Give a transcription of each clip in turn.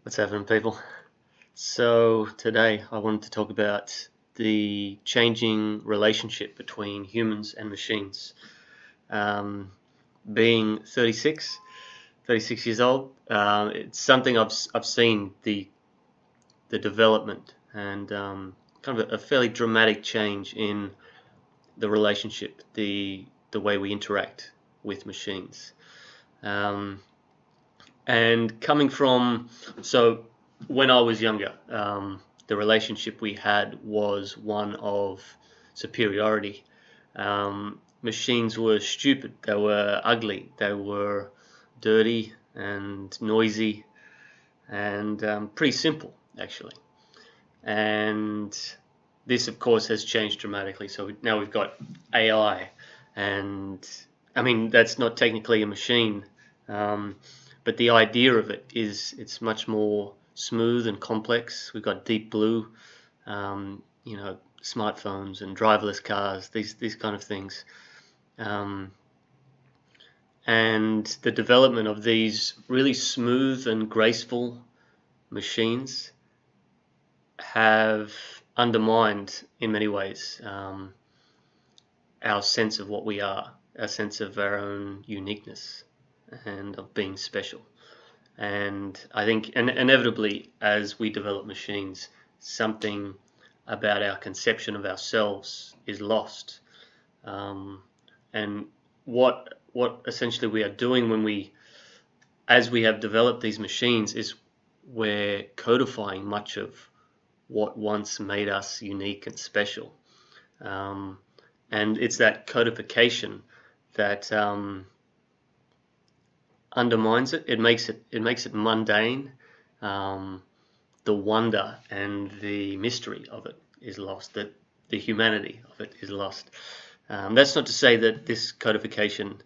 What's happening, people? So today I wanted to talk about the changing relationship between humans and machines. Um, Being 36 years old, it's something I've seen the development and kind of a fairly dramatic change in the relationship, the way we interact with machines. Um, And coming from, so when I was younger, the relationship we had was one of superiority. Machines were stupid, they were ugly, they were dirty and noisy and pretty simple, actually. And this, of course, has changed dramatically. So now we've got AI, and I mean, that's not technically a machine. Um, but the idea of it is it's much more smooth and complex. We've got Deep Blue, smartphones and driverless cars, these kind of things. Um, and the development of these really smooth and graceful machines have undermined, in many ways, our sense of what we are, our sense of our own uniqueness and of being special. And I think, and inevitably, as we develop machines, something about our conception of ourselves is lost. And what essentially we are doing as we have developed these machines, is we're codifying much of what once made us unique and special. Um, and it's that codification that undermines it. It makes it mundane. Um, the wonder and the mystery of it is lost. That the humanity of it is lost. That's not to say that this codification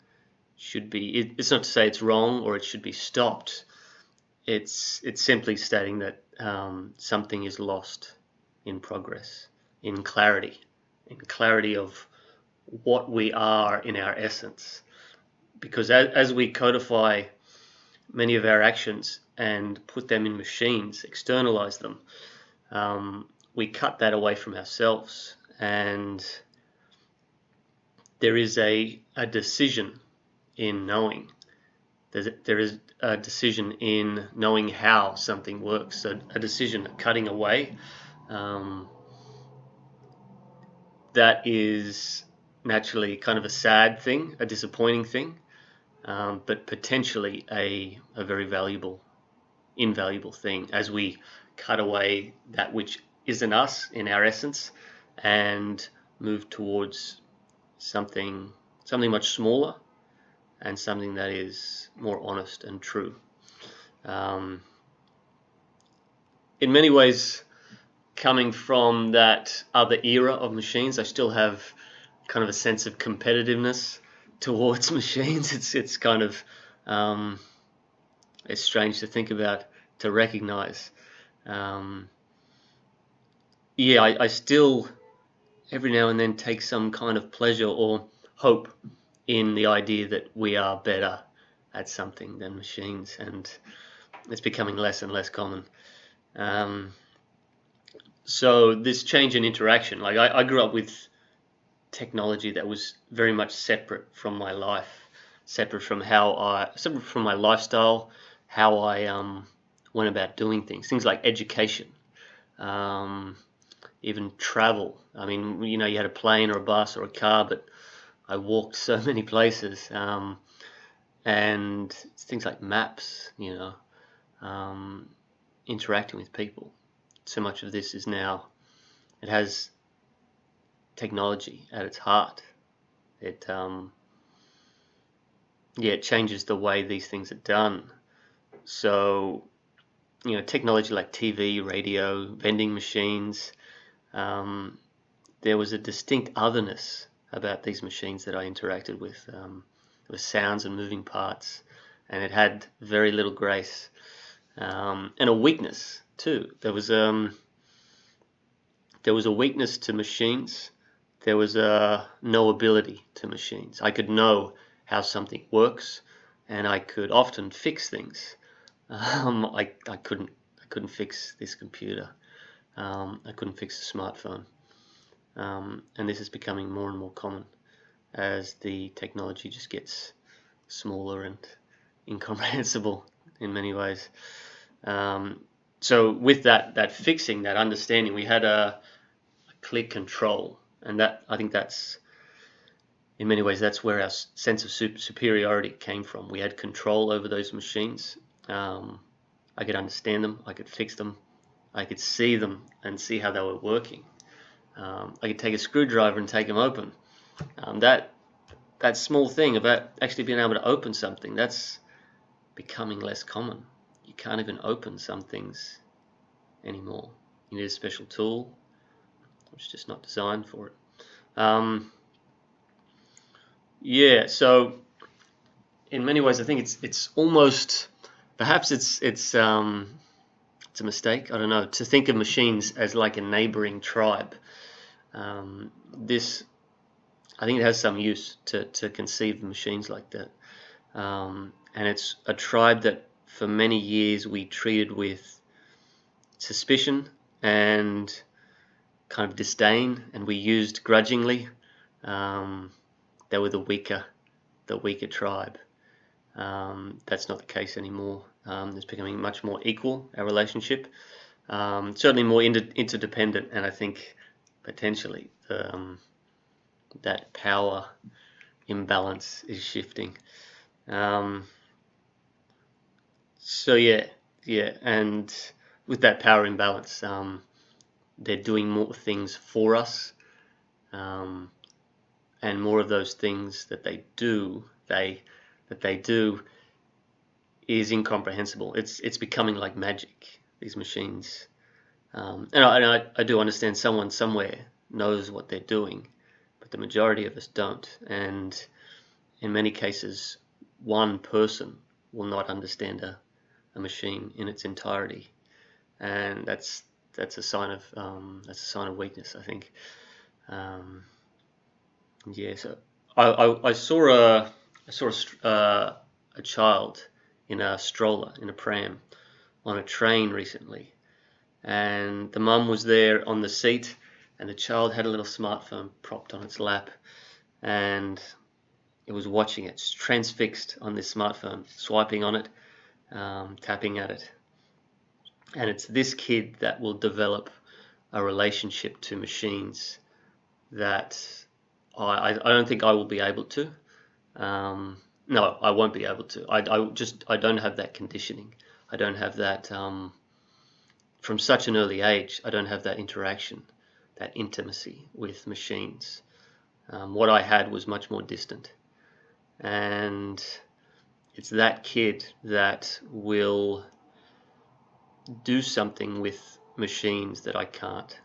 should be. It's not to say it's wrong or it should be stopped. It's simply stating that something is lost in progress, in clarity of what we are in our essence. Because as we codify many of our actions and put them in machines, externalize them, we cut that away from ourselves. And there is a decision in knowing. There is a decision in knowing how something works, a decision of cutting away. That is naturally kind of a sad thing, a disappointing thing, but potentially a very invaluable thing as we cut away that which isn't us in our essence and move towards something much smaller and something that is more honest and true. In many ways, coming from that other era of machines, I still have kind of a sense of competitiveness towards machines. It's kind of it's strange to think about, to recognize. I still every now and then take some kind of pleasure or hope in the idea that we are better at something than machines, and it's becoming less and less common. So this change in interaction, like I grew up with technology that was very much separate from my life, separate from my lifestyle, how I went about doing things like education, even travel. I mean, you had a plane or a bus or a car, but I walked so many places, and things like maps, interacting with people. So much of this is now, it has technology at its heart. It it changes the way these things are done. So technology like TV, radio, vending machines, there was a distinct otherness about these machines that I interacted with. There were sounds and moving parts, and it had very little grace, and a weakness too. There was a weakness to machines. There was a knowability to machines. I could know how something works, and I could often fix things. I couldn't couldn't fix this computer. I couldn't fix the smartphone. And this is becoming more and more common as the technology just gets smaller and incomprehensible in many ways. So with that fixing, that understanding, we had a clear control, and that, I think that's, in many ways, that's where our sense of superiority came from. We had control over those machines. I could understand them, I could fix them, I could see them and see how they were working. I could take a screwdriver and take them open. That small thing about actually being able to open something, that's becoming less common. You can't even open some things anymore. You need a special tool, which is just not designed for it. Yeah, so in many ways, I think it's almost, perhaps it's a mistake, I don't know, to think of machines as like a neighboring tribe. This, I think it has some use to conceive machines like that. And it's a tribe that for many years we treated with suspicion and kind of disdain, and we used grudgingly. They were the weaker tribe. That's not the case anymore. It's becoming much more equal, our relationship. Certainly more interdependent, and I think potentially that power imbalance is shifting. So yeah, and with that power imbalance, they're doing more things for us, and more of those things that they do is incomprehensible. It's becoming like magic, these machines. And I do understand someone somewhere knows what they're doing, but the majority of us don't. And in many cases, one person will not understand a machine in its entirety, and that's a sign of weakness, I think. Yeah, so I saw a child in a stroller, in a pram, on a train recently, and the mum was there on the seat, and the child had a little smartphone propped on its lap, and it was watching it, transfixed on this smartphone, swiping on it, tapping at it. And it's this kid that will develop a relationship to machines that I don't think I will be able to. No, I won't be able to. I don't have that conditioning. I don't have that, from such an early age, I don't have that interaction, that intimacy with machines. What I had was much more distant. And it's that kid that will do something with machines that I can't.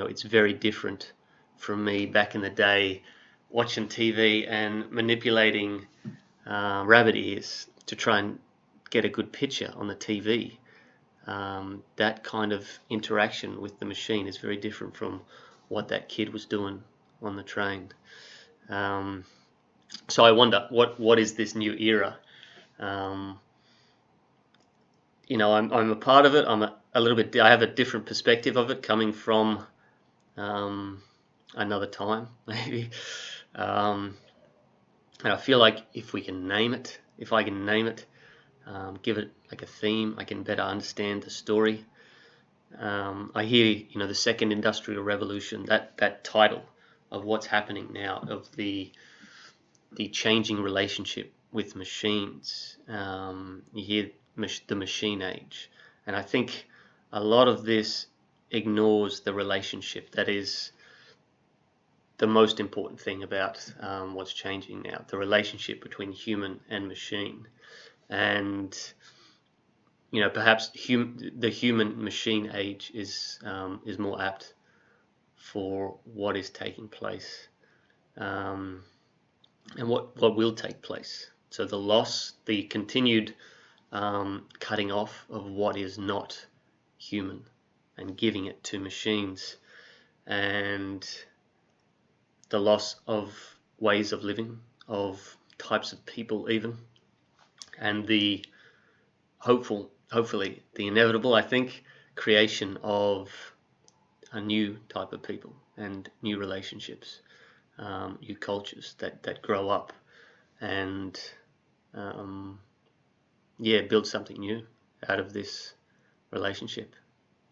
It's very different from me back in the day watching TV and manipulating rabbit ears to try and get a good picture on the TV. That kind of interaction with the machine is very different from what that kid was doing on the train. So I wonder, what is this new era? I'm a part of it. I have a different perspective of it, coming from another time, maybe. And I feel like if I can name it, give it like a theme, I can better understand the story. I hear, the second industrial revolution, that title of what's happening now, of the changing relationship with machines. You hear the machine age, and I think a lot of this ignores the relationship that is the most important thing about what's changing now, the relationship between human and machine. And perhaps the human machine age is more apt for what is taking place, and what will take place. So the continued cutting off of what is not human and giving it to machines, and the loss of ways of living, of types of people even, and the hopefully the inevitable, I think, creation of a new type of people and new relationships, new cultures that grow up and yeah, build something new out of this relationship.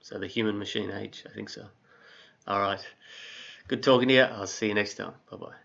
So the human machine age, I think so. All right. Good talking to you. I'll see you next time. Bye-bye.